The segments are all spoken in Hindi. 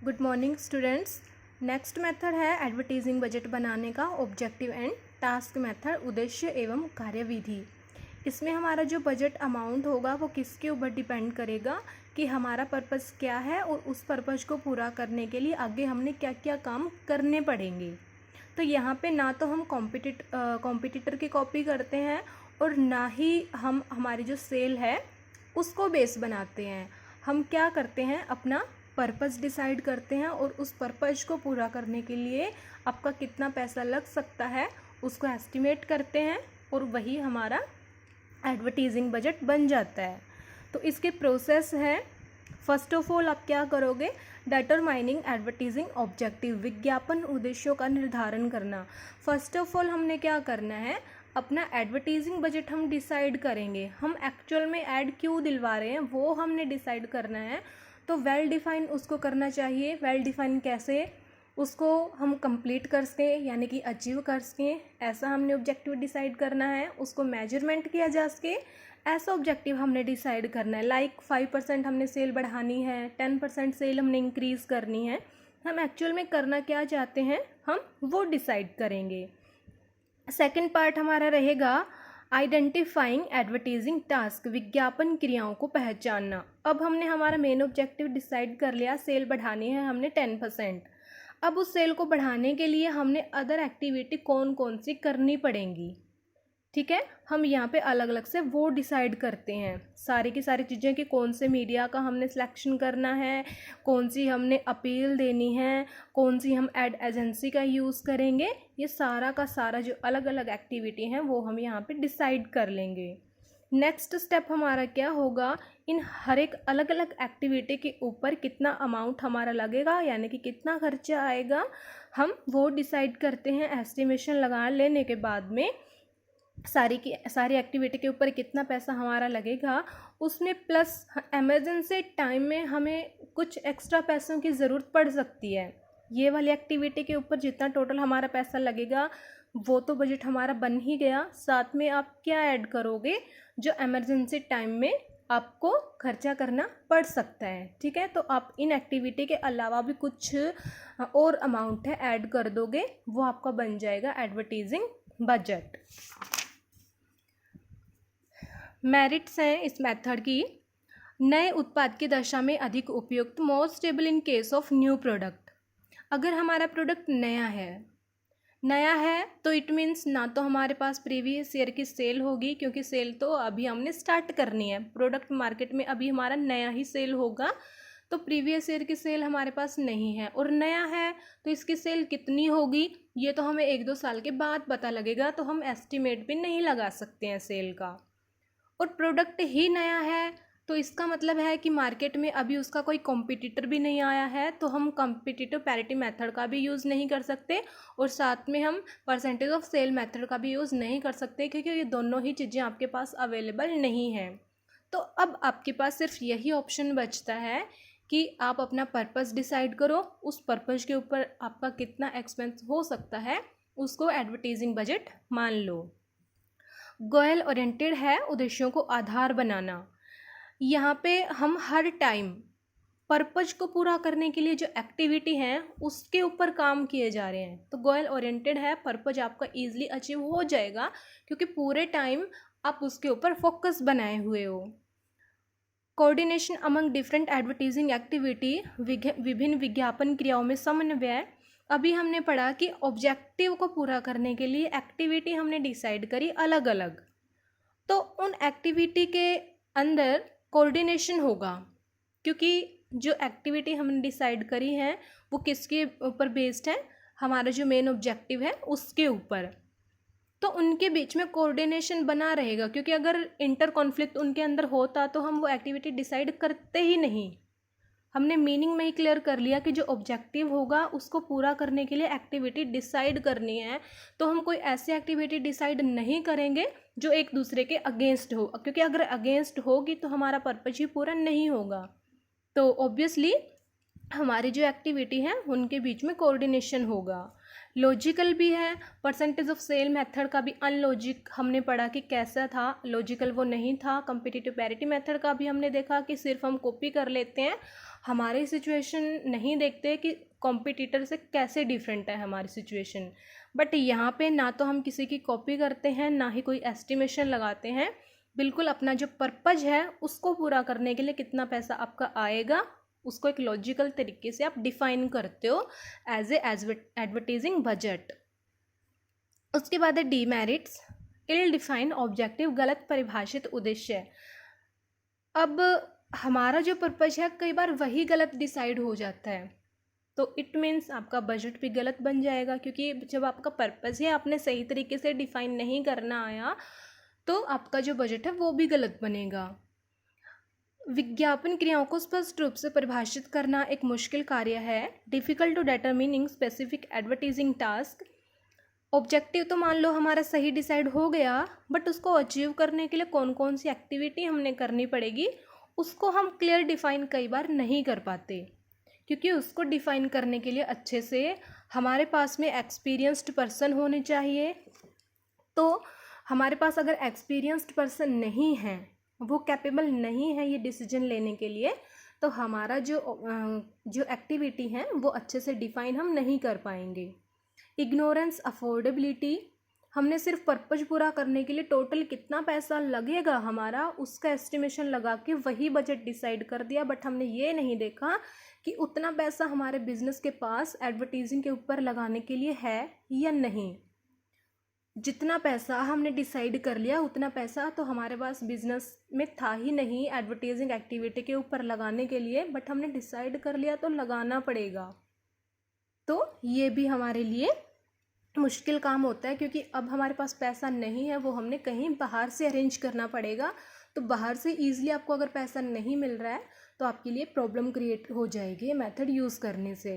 Good morning students. Next method है एडवर्टीजिंग बजट बनाने का ऑब्जेक्टिव एंड टास्क मेथड, उद्देश्य एवं कार्यविधि। इसमें हमारा जो बजट अमाउंट होगा वो किसके ऊपर डिपेंड करेगा कि हमारा पर्पस क्या है और उस पर्पस को पूरा करने के लिए आगे हमने क्या क्या काम करने पड़ेंगे। तो यहाँ पे ना तो हम कॉम्पिटिटर की कॉपी करते हैं और ना ही हम हमारी जो सेल है उसको बेस बनाते हैं। हम क्या करते हैं, अपना पर्पस डिसाइड करते हैं और उस पर्पस को पूरा करने के लिए आपका कितना पैसा लग सकता है उसको एस्टिमेट करते हैं और वही हमारा एडवर्टीजिंग बजट बन जाता है। तो इसके प्रोसेस है, फर्स्ट ऑफ ऑल आप क्या करोगे, डिटरमाइनिंग एडवर्टीजिंग ऑब्जेक्टिव, विज्ञापन उद्देश्यों का निर्धारण करना। फर्स्ट ऑफ ऑल हमने क्या करना है, अपना एडवर्टीजिंग बजट हम डिसाइड करेंगे। हम एक्चुअल में ऐड क्यों दिलवा रहे हैं वो हमने डिसाइड करना है। तो वेल डिफाइन उसको करना चाहिए। वेल डिफाइन कैसे, उसको हम कंप्लीट कर सकें यानी कि अचीव कर सकें, ऐसा हमने ऑब्जेक्टिव डिसाइड करना है। उसको मेजरमेंट किया जा सके ऐसा ऑब्जेक्टिव हमने डिसाइड करना है। लाइक 5% हमने सेल बढ़ानी है, 10% सेल हमने इंक्रीज़ करनी है। हम एक्चुअल में करना क्या चाहते हैं हम वो डिसाइड करेंगे। सेकंड पार्ट हमारा रहेगा आइडेंटिफाइंग एडवर्टीजिंग टास्क, विज्ञापन क्रियाओं को पहचानना। अब हमने हमारा मेन ऑब्जेक्टिव डिसाइड कर लिया, सेल बढ़ानी है हमने 10%। अब उस सेल को बढ़ाने के लिए हमने अदर एक्टिविटी कौन कौन सी करनी पड़ेंगी, ठीक है। हम यहाँ पे अलग अलग से वो डिसाइड करते हैं सारी की सारी चीज़ें कि कौन से मीडिया का हमने सिलेक्शन करना है, कौन सी हमने अपील देनी है, कौन सी हम एड एजेंसी का यूज़ करेंगे। ये सारा का सारा जो अलग अलग एक्टिविटी हैं वो हम यहाँ पे डिसाइड कर लेंगे। नेक्स्ट स्टेप हमारा क्या होगा, इन हर एक अलग अलग एक्टिविटी के ऊपर कितना अमाउंट हमारा लगेगा यानी कि कितना खर्चा आएगा हम वो डिसाइड करते हैं। एस्टिमेशन लगा लेने के बाद में सारी एक्टिविटी के ऊपर कितना पैसा हमारा लगेगा, उसमें प्लस इमरजेंसी टाइम में हमें कुछ एक्स्ट्रा पैसों की ज़रूरत पड़ सकती है। ये वाली एक्टिविटी के ऊपर जितना टोटल हमारा पैसा लगेगा वो तो बजट हमारा बन ही गया। साथ में आप क्या ऐड करोगे जो इमरजेंसी टाइम में आपको खर्चा करना पड़ सकता है, ठीक है। तो आप इन एक्टिविटी के अलावा भी कुछ और अमाउंट है ऐड कर दोगे, वो आपका बन जाएगा एडवर्टीजिंग बजट। मेरिट्स हैं इस मेथड की, नए उत्पाद की दशा में अधिक उपयुक्त, more stable in case of new product. अगर हमारा प्रोडक्ट नया है तो इट मीन्स ना तो हमारे पास प्रीवियस ईयर की सेल होगी क्योंकि सेल तो अभी हमने स्टार्ट करनी है, प्रोडक्ट मार्केट में अभी हमारा नया ही सेल होगा। तो प्रीवियस ईयर की सेल हमारे पास नहीं है और नया है तो इसकी सेल कितनी होगी ये तो हमें 1-2 साल के बाद पता लगेगा, तो हम एस्टिमेट भी नहीं लगा सकते हैं सेल का। और प्रोडक्ट ही नया है तो इसका मतलब है कि मार्केट में अभी उसका कोई कॉम्पिटिटर भी नहीं आया है, तो हम कॉम्पिटिटिव पैरिटी मेथड का भी यूज़ नहीं कर सकते और साथ में हम परसेंटेज ऑफ सेल मेथड का भी यूज़ नहीं कर सकते क्योंकि ये दोनों ही चीज़ें आपके पास अवेलेबल नहीं हैं। तो अब आपके पास सिर्फ यही ऑप्शन बचता है कि आप अपना पर्पस डिसाइड करो, उस पर्पस के ऊपर आपका कितना एक्सपेंस हो सकता है उसको एडवर्टीजिंग बजट मान लो। गोल ओरिएंटेड है, उद्देश्यों को आधार बनाना। यहाँ पे हम हर टाइम पर्पज को पूरा करने के लिए जो एक्टिविटी है उसके ऊपर काम किए जा रहे हैं। तो गोल ओरिएंटेड है, पर्पज आपका ईजिली अचीव हो जाएगा क्योंकि पूरे टाइम आप उसके ऊपर फोकस बनाए हुए हो। Coordination among different advertising activity, विभिन्न विज्ञापन क्रियाओं में समन्वय। अभी हमने पढ़ा कि ऑब्जेक्टिव को पूरा करने के लिए एक्टिविटी हमने डिसाइड करी अलग अलग, तो उन एक्टिविटी के अंदर कोऑर्डिनेशन होगा क्योंकि जो एक्टिविटी हमने डिसाइड करी है वो किसके ऊपर बेस्ड है, हमारा जो मेन ऑब्जेक्टिव है उसके ऊपर। तो उनके बीच में कोऑर्डिनेशन बना रहेगा क्योंकि अगर इंटर कॉन्फ्लिक्ट उनके अंदर होता तो हम वो एक्टिविटी डिसाइड करते ही नहीं। हमने मीनिंग में ही क्लियर कर लिया कि जो ऑब्जेक्टिव होगा उसको पूरा करने के लिए एक्टिविटी डिसाइड करनी है, तो हम कोई ऐसी एक्टिविटी डिसाइड नहीं करेंगे जो एक दूसरे के अगेंस्ट हो, क्योंकि अगर अगेंस्ट होगी तो हमारा पर्पज ही पूरा नहीं होगा। तो ऑब्वियसली हमारी जो एक्टिविटी है उनके बीच में कोऑर्डिनेशन होगा। लॉजिकल भी है, परसेंटेज ऑफ सेल मेथड का भी अनलॉजिक हमने पढ़ा कि कैसा था, लॉजिकल वो नहीं था। कॉम्पिटिटिव पैरिटी मेथड का भी हमने देखा कि सिर्फ हम कॉपी कर लेते हैं, हमारी सिचुएशन नहीं देखते कि कॉम्पिटिटर से कैसे डिफरेंट है हमारी सिचुएशन। बट यहाँ पे ना तो हम किसी की कॉपी करते हैं, ना ही कोई एस्टिमेशन लगाते हैं। बिल्कुल अपना जो पर्पज है उसको पूरा करने के लिए कितना पैसा आपका आएगा, उसको एक लॉजिकल तरीके से आप डिफाइन करते हो एज एडवर्टाइजिंग बजट। उसके बाद है डीमेरिट्स, इल डिफाइन ऑब्जेक्टिव, गलत परिभाषित उद्देश्य। अब हमारा जो पर्पज है कई बार वही गलत डिसाइड हो जाता है, तो इट मीन्स आपका बजट भी गलत बन जाएगा, क्योंकि जब आपका पर्पज है आपने सही तरीके से डिफाइन नहीं करना आया तो आपका जो बजट है वो भी गलत बनेगा। विज्ञापन क्रियाओं को स्पष्ट रूप से परिभाषित करना एक मुश्किल कार्य है। Difficult to determining specific advertising task. Objective तो मान लो हमारा सही डिसाइड हो गया, बट उसको अचीव करने के लिए कौन कौन सी एक्टिविटी हमने करनी पड़ेगी उसको हम क्लियर डिफाइन कई बार नहीं कर पाते, क्योंकि उसको डिफाइन करने के लिए अच्छे से हमारे पास में एक्सपीरियंस्ड पर्सन होने चाहिए। तो हमारे पास अगर एक्सपीरियंस्ड पर्सन नहीं है, वो कैपेबल नहीं है ये डिसीजन लेने के लिए, तो हमारा जो एक्टिविटी है वो अच्छे से डिफाइन हम नहीं कर पाएंगे। इग्नोरेंस अफोर्डेबिलिटी, हमने सिर्फ पर्पज पूरा करने के लिए टोटल कितना पैसा लगेगा हमारा उसका एस्टिमेशन लगा के वही बजट डिसाइड कर दिया, बट हमने ये नहीं देखा कि उतना पैसा हमारे बिजनेस के पास एडवर्टीजिंग के ऊपर लगाने के लिए है या नहीं। जितना पैसा हमने डिसाइड कर लिया उतना पैसा तो हमारे पास बिजनेस में था ही नहीं एडवर्टाइजिंग एक्टिविटी के ऊपर लगाने के लिए, बट हमने डिसाइड कर लिया तो लगाना पड़ेगा। तो ये भी हमारे लिए मुश्किल काम होता है, क्योंकि अब हमारे पास पैसा नहीं है, वो हमने कहीं बाहर से अरेंज करना पड़ेगा। तो बाहर से ईजिली आपको अगर पैसा नहीं मिल रहा है तो आपके लिए प्रॉब्लम क्रिएट हो जाएगी ये मेथड यूज़ करने से।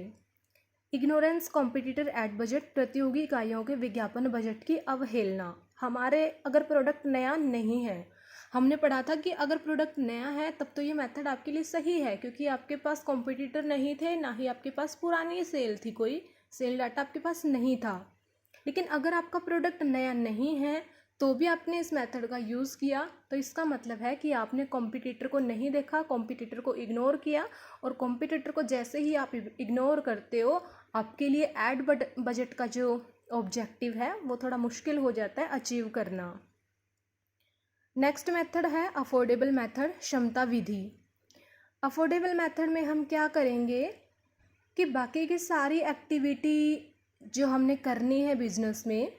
इग्नोरेंस कॉम्पिटिटर एड बजट, प्रतियोगी इकाइयों के विज्ञापन बजट की अवहेलना। हमारे अगर प्रोडक्ट नया नहीं है, हमने पढ़ा था कि अगर प्रोडक्ट नया है तब तो ये मेथड आपके लिए सही है, क्योंकि आपके पास कॉम्पिटिटर नहीं थे, ना ही आपके पास पुरानी सेल थी, कोई सेल डाटा आपके पास नहीं था। लेकिन अगर आपका प्रोडक्ट नया नहीं है तो भी आपने इस मेथड का यूज़ किया, तो इसका मतलब है कि आपने कॉम्पिटिटर को नहीं देखा, कॉम्पिटिटर को इग्नोर किया, और कॉम्पिटिटर को जैसे ही आप इग्नोर करते हो आपके लिए एड बजट का जो ऑब्जेक्टिव है वो थोड़ा मुश्किल हो जाता है अचीव करना। नेक्स्ट मेथड है अफोर्डेबल मेथड, क्षमता विधि। अफोर्डेबल मेथड में हम क्या करेंगे कि बाकी की सारी एक्टिविटी जो हमने करनी है बिजनेस में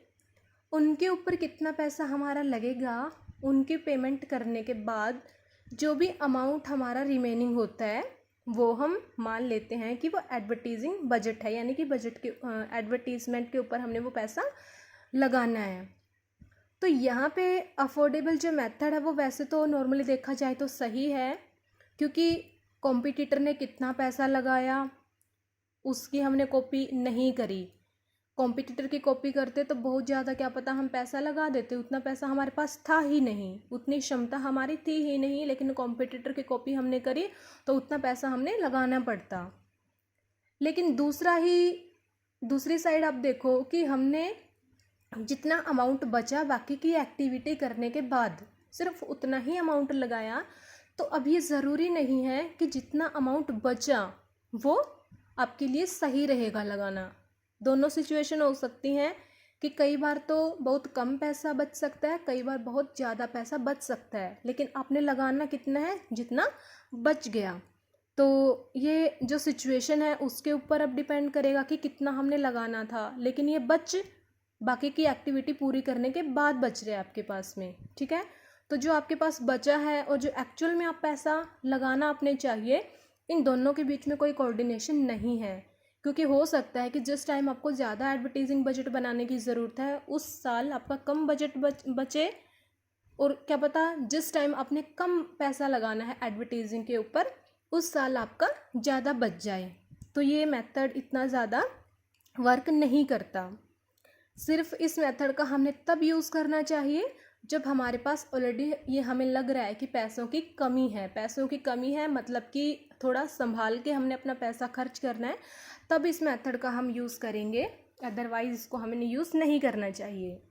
उनके ऊपर कितना पैसा हमारा लगेगा, उनकी पेमेंट करने के बाद जो भी अमाउंट हमारा रिमेनिंग होता है वो हम मान लेते हैं कि वो एडवर्टीजिंग बजट है, यानी कि बजट के एडवर्टीजमेंट के ऊपर हमने वो पैसा लगाना है। तो यहाँ पे अफोर्डेबल जो मेथड है वो वैसे तो नॉर्मली देखा जाए तो सही है, क्योंकि कॉम्पिटिटर ने कितना पैसा लगाया उसकी हमने कॉपी नहीं करी। कॉम्पिटिटर की कॉपी करते तो बहुत ज़्यादा क्या पता हम पैसा लगा देते, उतना पैसा हमारे पास था ही नहीं, उतनी क्षमता हमारी थी ही नहीं, लेकिन कॉम्पिटिटर की कॉपी हमने करी तो उतना पैसा हमने लगाना पड़ता। लेकिन दूसरी साइड आप देखो कि हमने जितना अमाउंट बचा बाकी की एक्टिविटी करने के बाद सिर्फ उतना ही अमाउंट लगाया, तो अब ये ज़रूरी नहीं है कि जितना अमाउंट बचा वो आपके लिए सही रहेगा लगाना। दोनों सिचुएशन हो सकती हैं कि कई बार तो बहुत कम पैसा बच सकता है, कई बार बहुत ज़्यादा पैसा बच सकता है, लेकिन आपने लगाना कितना है, जितना बच गया। तो ये जो सिचुएशन है उसके ऊपर अब डिपेंड करेगा कि कितना हमने लगाना था, लेकिन ये बाकी की एक्टिविटी पूरी करने के बाद बच रहे आपके पास में, ठीक है। तो जो आपके पास बचा है और जो एक्चुअल में आप पैसा लगाना आपने चाहिए, इन दोनों के बीच में कोई कोऑर्डिनेशन नहीं है, क्योंकि हो सकता है कि जिस टाइम आपको ज़्यादा एडवर्टाइजिंग बजट बनाने की ज़रूरत है उस साल आपका कम बजट बचे, और क्या पता जिस टाइम आपने कम पैसा लगाना है एडवर्टाइजिंग के ऊपर उस साल आपका ज़्यादा बच जाए। तो ये मेथड इतना ज़्यादा वर्क नहीं करता। सिर्फ इस मेथड का हमने तब यूज़ करना चाहिए जब हमारे पास ऑलरेडी ये हमें लग रहा है कि पैसों की कमी है, मतलब कि थोड़ा संभाल के हमने अपना पैसा खर्च करना है, तब इस मेथड का हम यूज़ करेंगे, अदरवाइज़ इसको हमें यूज़ नहीं करना चाहिए।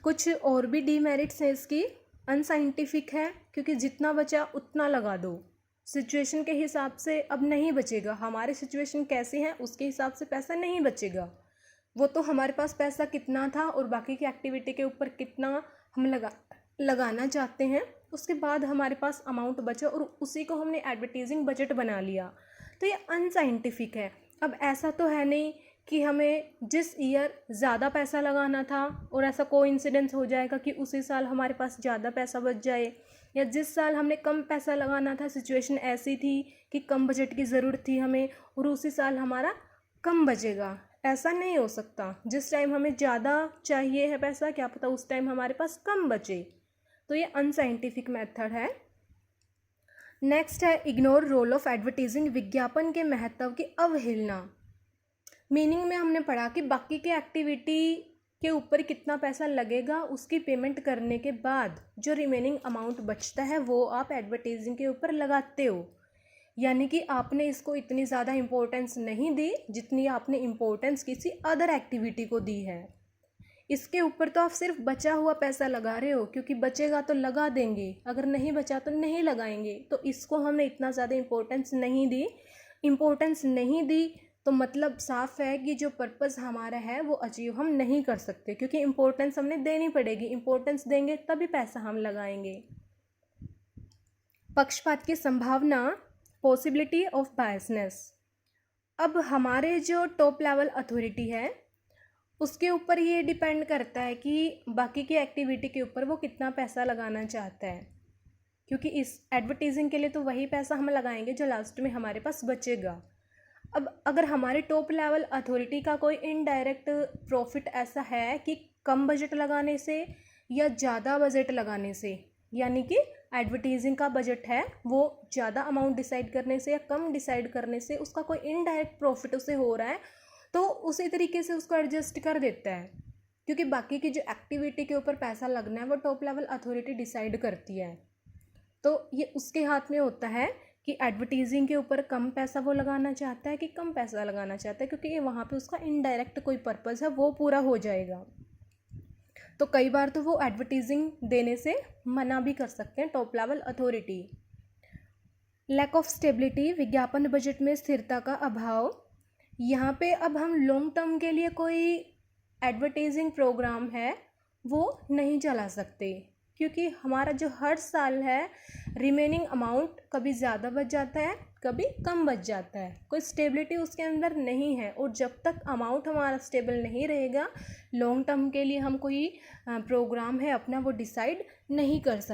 कुछ और भी डीमेरिट्स हैं इसकी। अनसाइंटिफिक है, क्योंकि जितना बचा उतना लगा दो, सिचुएशन के हिसाब से अब नहीं बचेगा, हमारी सिचुएशन कैसी है उसके हिसाब से पैसा नहीं बचेगा। वो तो हमारे पास पैसा कितना था और बाकी की एक्टिविटी के ऊपर कितना हम लगाना चाहते हैं, उसके बाद हमारे पास अमाउंट बचा और उसी को हमने एडवर्टीजिंग बजट बना लिया, तो ये अनसाइंटिफिक है। अब ऐसा तो है नहीं कि हमें जिस ईयर ज़्यादा पैसा लगाना था और ऐसा कोइंसिडेंस हो जाएगा कि उसी साल हमारे पास ज़्यादा पैसा बच जाए, या जिस साल हमने कम पैसा लगाना था सिचुएशन ऐसी थी कि कम बजट की ज़रूरत थी हमें और उसी साल हमारा कम बचेगा। ऐसा नहीं हो सकता। जिस टाइम हमें ज़्यादा चाहिए है पैसा, क्या पता उस टाइम हमारे पास कम बचे, तो ये अनसाइंटिफिक मेथड है। नेक्स्ट है इग्नोर रोल ऑफ एडवर्टीजिंग, विज्ञापन के महत्व की अवहेलना। मीनिंग में हमने पढ़ा कि बाकी के एक्टिविटी के ऊपर कितना पैसा लगेगा, उसकी पेमेंट करने के बाद जो रिमेनिंग अमाउंट बचता है वो आप एडवर्टीजिंग के ऊपर लगाते हो। यानी कि आपने इसको इतनी ज़्यादा इम्पोर्टेंस नहीं दी जितनी आपने इम्पोर्टेंस किसी अदर एक्टिविटी को दी है। इसके ऊपर तो आप सिर्फ बचा हुआ पैसा लगा रहे हो, क्योंकि बचेगा तो लगा देंगे, अगर नहीं बचा तो नहीं लगाएंगे। तो इसको हमने इतना ज़्यादा इम्पोर्टेंस नहीं दी। इम्पोर्टेंस नहीं दी तो मतलब साफ है कि जो पर्पज़ हमारा है वो अचीव हम नहीं कर सकते, क्योंकि इम्पोर्टेंस हमने देनी पड़ेगी। इम्पोर्टेंस देंगे तभी पैसा हम लगाएंगे। पक्षपात की संभावना, पॉसिबिलिटी ऑफ बायसनेस। अब हमारे जो टॉप लेवल अथॉरिटी है उसके ऊपर ये डिपेंड करता है कि बाकी की एक्टिविटी के ऊपर वो कितना पैसा लगाना चाहता है, क्योंकि इस एडवर्टीजिंग के लिए तो वही पैसा हम लगाएंगे जो लास्ट में हमारे पास बचेगा। अब अगर हमारे टॉप लेवल अथॉरिटी का कोई इनडायरेक्ट प्रॉफिट ऐसा है कि कम बजट लगाने से या ज़्यादा बजट लगाने से, यानी कि एडवर्टीजिंग का बजट है वो ज़्यादा अमाउंट डिसाइड करने से या कम डिसाइड करने से उसका कोई इनडायरेक्ट प्रॉफिट उसे हो रहा है, तो उसी तरीके से उसको एडजस्ट कर देता है, क्योंकि बाकी की जो एक्टिविटी के ऊपर पैसा लगना है वो टॉप लेवल अथॉरिटी डिसाइड करती है। तो ये उसके हाथ में होता है कि एडवर्टीजिंग के ऊपर कम पैसा वो लगाना चाहता है कि कम पैसा लगाना चाहता है, क्योंकि ये वहाँ पे उसका इनडायरेक्ट कोई पर्पज़ है वो पूरा हो जाएगा। तो कई बार तो वो एडवर्टीजिंग देने से मना भी कर सकते हैं top level authority. Lack of stability, विज्ञापन बजट में स्थिरता का अभाव। यहाँ पे अब हम लॉन्ग टर्म के लिए कोई एडवर्टाइजिंग प्रोग्राम है वो नहीं चला सकते, क्योंकि हमारा जो हर साल है रिमेनिंग अमाउंट कभी ज़्यादा बच जाता है कभी कम बच जाता है, कोई स्टेबिलिटी उसके अंदर नहीं है। और जब तक अमाउंट हमारा स्टेबल नहीं रहेगा, लॉन्ग टर्म के लिए हम कोई प्रोग्राम है अपना वो डिसाइड नहीं कर सकते।